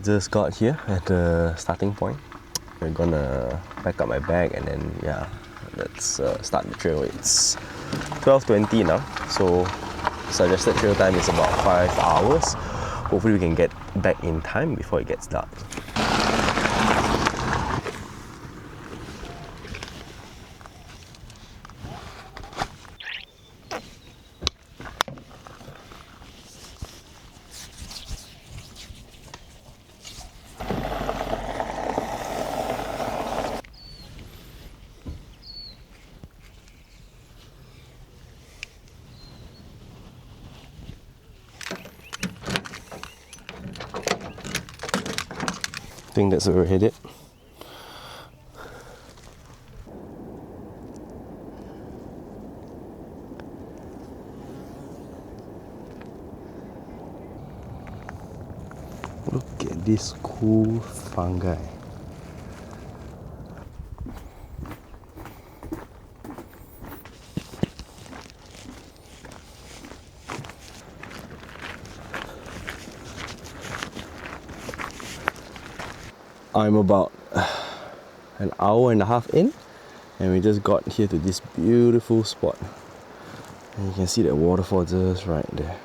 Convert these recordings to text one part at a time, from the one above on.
just got here at the starting point. We're gonna pack up my bag and then yeah, let's start the trail. It's 12:20 now, so suggested trail time is about 5 hours. Hopefully we can get back in time before it gets dark. I think that's where we're headed. Look at this cool fungi. I'm about an hour and a half in, and we just got here to this beautiful spot. And you can see that waterfall just right there.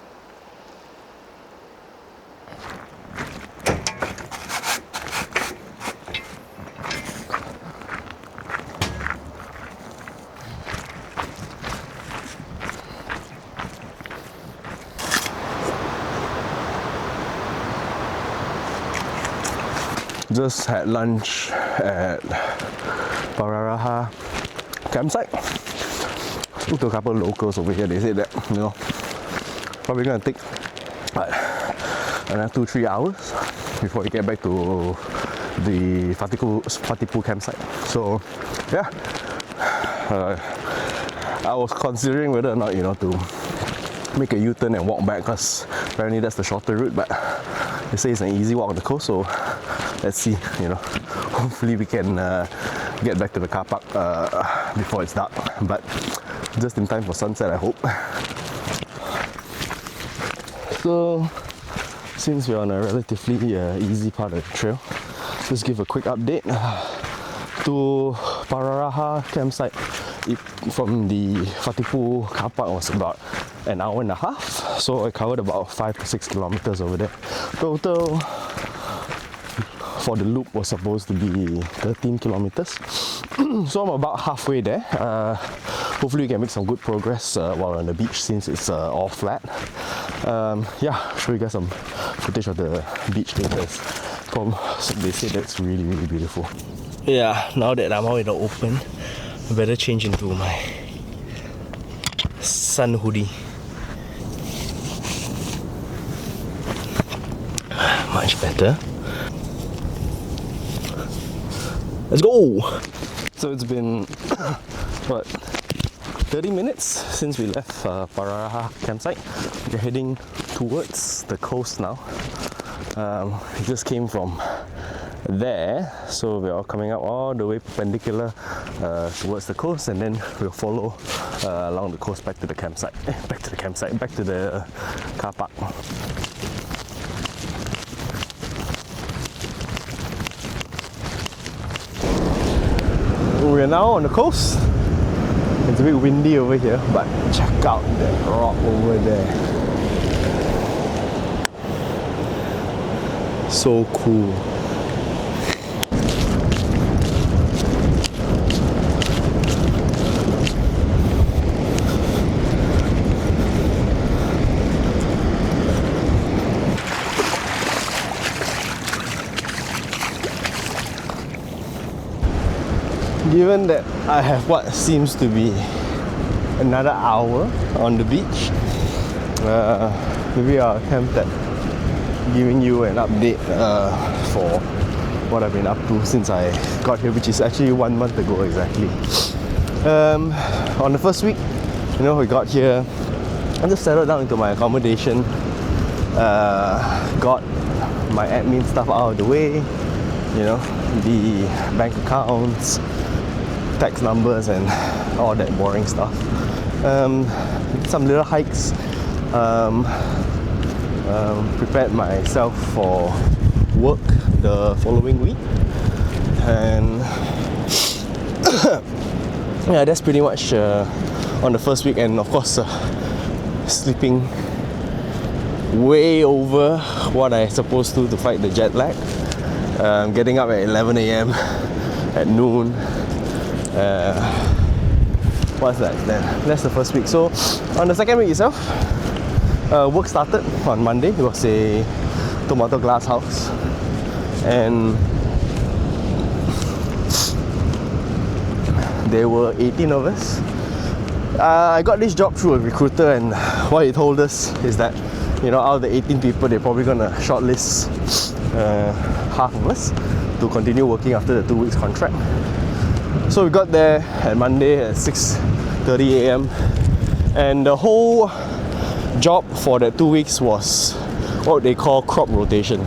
Just had lunch at Waitākere campsite. Spoke to a couple of locals over here. They said that, you know, probably gonna take another 2-3 hours before we get back to the Whatipū campsite. So yeah, I was considering whether or not, you know, to make a U-turn and walk back, because apparently that's the shorter route, but they say it's an easy walk on the coast, so let's see, you know, hopefully we can get back to the car park before it's dark, but just in time for sunset, I hope. So since we're on a relatively easy part of the trail, just give a quick update to Waitākere campsite. From the Whatipū car park was about an hour and a half, so I covered about 5 to 6 kilometers over there. Total for the loop was supposed to be 13 kilometers, so I'm about halfway there. Hopefully we can make some good progress while on the beach, since it's all flat. Yeah, show you guys some footage of the beach later. They say that's really, really beautiful. Yeah, now that I'm out in the open, I better change into my sun hoodie. Much better. Let's go! So it's been, what, 30 minutes since we left Waitākere campsite. We're heading towards the coast now. We just came from there, so we're all coming up all the way perpendicular towards the coast, and then we'll follow along the coast back to the campsite. Back to the car park. We're now on the coast. It's a bit windy over here, but check out that rock over there. So cool. Given that I have what seems to be another hour on the beach, maybe I'll attempt at giving you an update for what I've been up to since I got here, which is actually 1 month ago exactly. On the first week, you know, we got here, I just settled down into my accommodation, got my admin stuff out of the way, you know, the bank accounts, tax numbers and all that boring stuff. Some little hikes, prepared myself for work the following week, and yeah, that's pretty much on the first week. And of course, sleeping way over what I supposed to fight the jet lag. Getting up at 11 a.m. at noon. What's that then? That's the first week. So on the second week itself, work started on Monday. It was a tomato glass house, and there were 18 of us. I got this job through a recruiter, and what he told us is that, you know, out of the 18 people, they're probably gonna shortlist half of us to continue working after the 2 weeks contract. So we got there at Monday at 6:30 a.m. and the whole job for that 2 weeks was what they call crop rotation.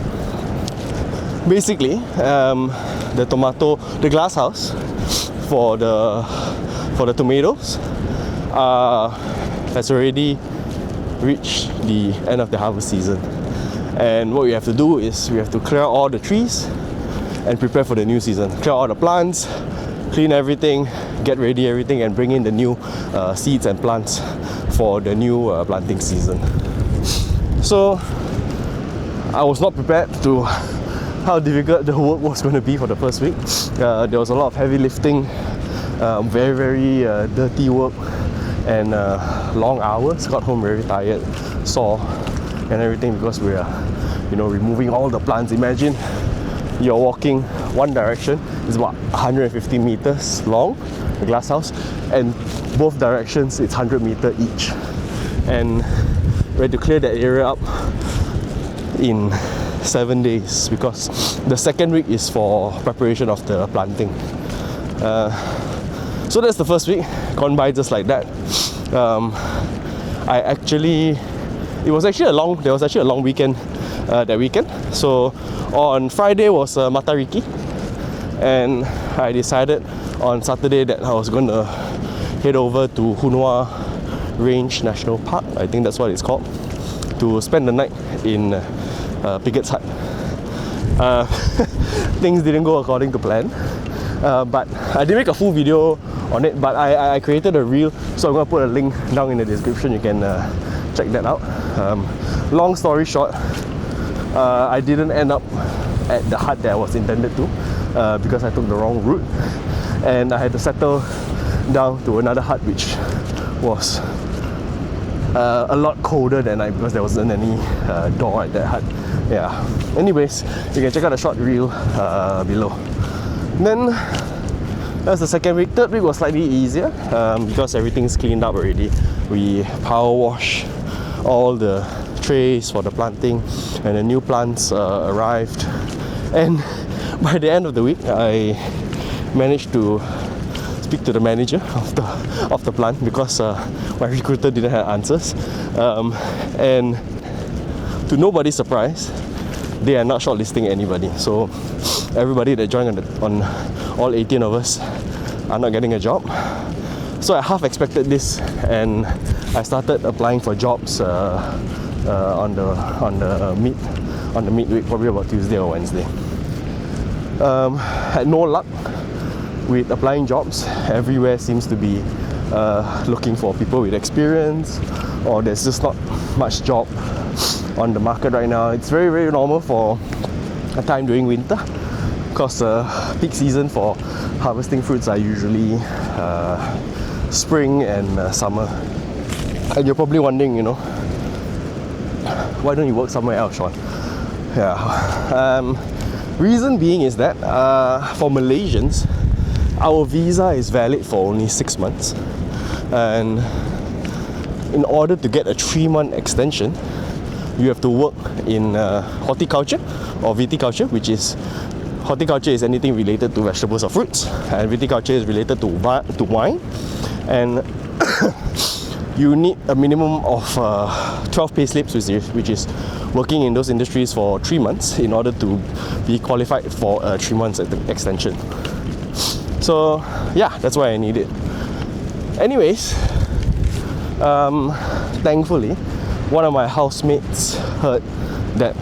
Basically, the glass house for the tomatoes has already reached the end of the harvest season. And what we have to do is we have to clear all the trees and prepare for the new season. Clear all the plants, clean everything, get ready everything, and bring in the new seeds and plants for the new planting season. So I was not prepared to how difficult the work was going to be for the first week. There was a lot of heavy lifting, very dirty work, and long hours. Got home very tired, sore, and everything, because we are, you know, removing all the plants. Imagine you're walking one direction, it's about 150 meters long, the glass house, and both directions it's 100 meters each, and we had to clear that area up in 7 days, because the second week is for preparation of the planting. So that's the first week gone by just like that. There was actually a long weekend that weekend. So on Friday was Matariki, and I decided on Saturday that I was going to head over to Waitākere Ranges National Park, I think that's what it's called, to spend the night in Pigot's hut. Things didn't go according to plan, but I didn't make a full video on it, but I created a reel, so I'm going to put a link down in the description. You can check that out. Long story short, I didn't end up at the hut that I was intended to, because I took the wrong route, and I had to settle down to another hut which was a lot colder than because there wasn't any door at that hut. Yeah. Anyways, you can check out the short reel below. Then that's the second week. Third week was slightly easier because everything's cleaned up already. We power wash all the trays for the planting, and the new plants arrived. And by the end of the week, I managed to speak to the manager of the plant, because my recruiter didn't have answers. And to nobody's surprise, they are not shortlisting anybody. So everybody that joined on all 18 of us are not getting a job. So I half expected this, and I started applying for jobs on the midweek, probably about Tuesday or Wednesday. Had no luck with applying jobs. Everywhere seems to be looking for people with experience, or there's just not much job on the market right now. It's very normal for a time during winter, because peak season for harvesting fruits are usually spring and summer. And you're probably wondering, you know, why don't you work somewhere else, Sean? Yeah. Reason being is that for Malaysians, our visa is valid for only 6 months, and in order to get a 3-month extension, you have to work in horticulture or viticulture, which is, horticulture is anything related to vegetables or fruits, and viticulture is related to wine. And you need a minimum of 12 pay slips, which is working in those industries for 3 months, in order to be qualified for a 3 months extension. So yeah, that's why I need it. Anyways, thankfully, one of my housemates heard that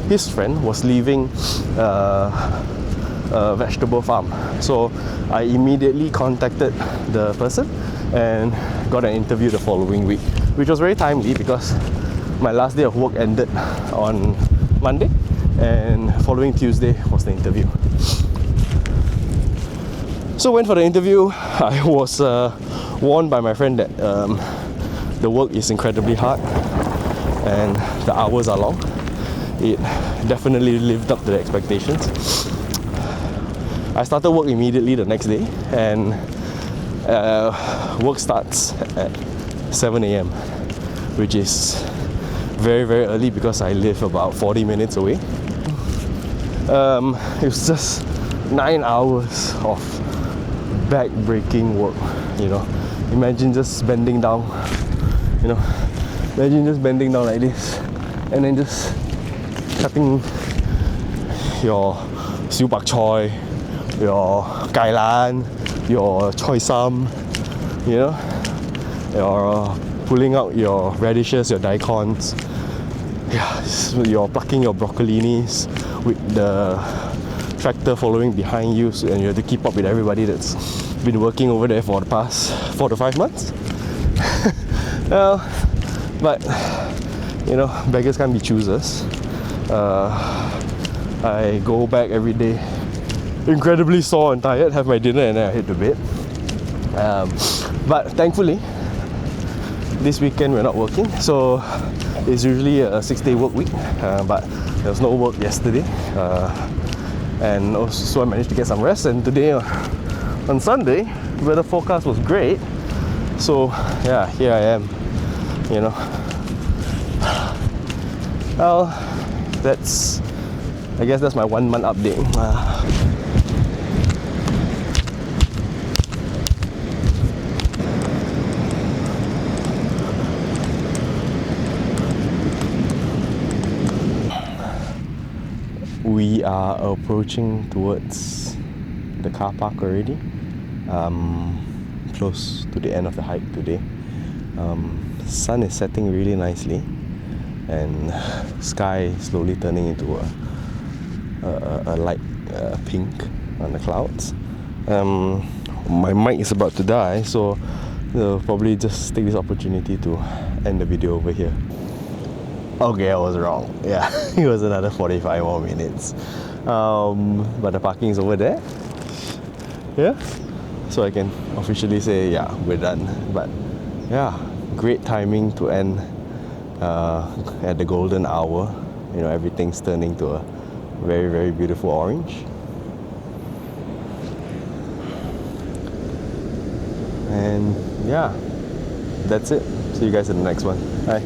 his friend was leaving a vegetable farm. So I immediately contacted the person and got an interview the following week, which was very timely because my last day of work ended on Monday and following Tuesday was the interview. So went for the interview. I was warned by my friend that the work is incredibly hard and the hours are long. It definitely lived up to the expectations. I started work immediately the next day, and work starts at 7 a.m, which is very, very early because I live about 40 minutes away. It was just 9 hours of back-breaking work, you know. Imagine just bending down, you know. Imagine just bending down like this and then just cutting your siu bak choy, your kai lan, your choy sam, you know, you're pulling out your radishes, your daikons, you're plucking your broccolinis with the tractor following behind you, and you have to keep up with everybody that's been working over there for the past 4 to 5 months. Well, but you know, beggars can't be choosers. I go back every day incredibly sore and tired, have my dinner, and then I head to bed. But thankfully, this weekend we're not working, so it's usually a 6-day work week, but there was no work yesterday, and also so I managed to get some rest. And today on Sunday, the weather forecast was great, so yeah, here I am, you know. Well, I guess that's my 1 month update. We are approaching towards the car park already, close to the end of the hike today. Sun is setting really nicely and sky slowly turning into a light pink on the clouds. My mic is about to die, so I'll probably just take this opportunity to end the video over here. Okay, I was wrong. Yeah, it was another 45 more minutes. But the parking is over there. Yeah, so I can officially say, yeah, we're done. But yeah, great timing to end at the golden hour. You know, everything's turning to a very, very beautiful orange. And yeah, that's it. See you guys in the next one. Bye.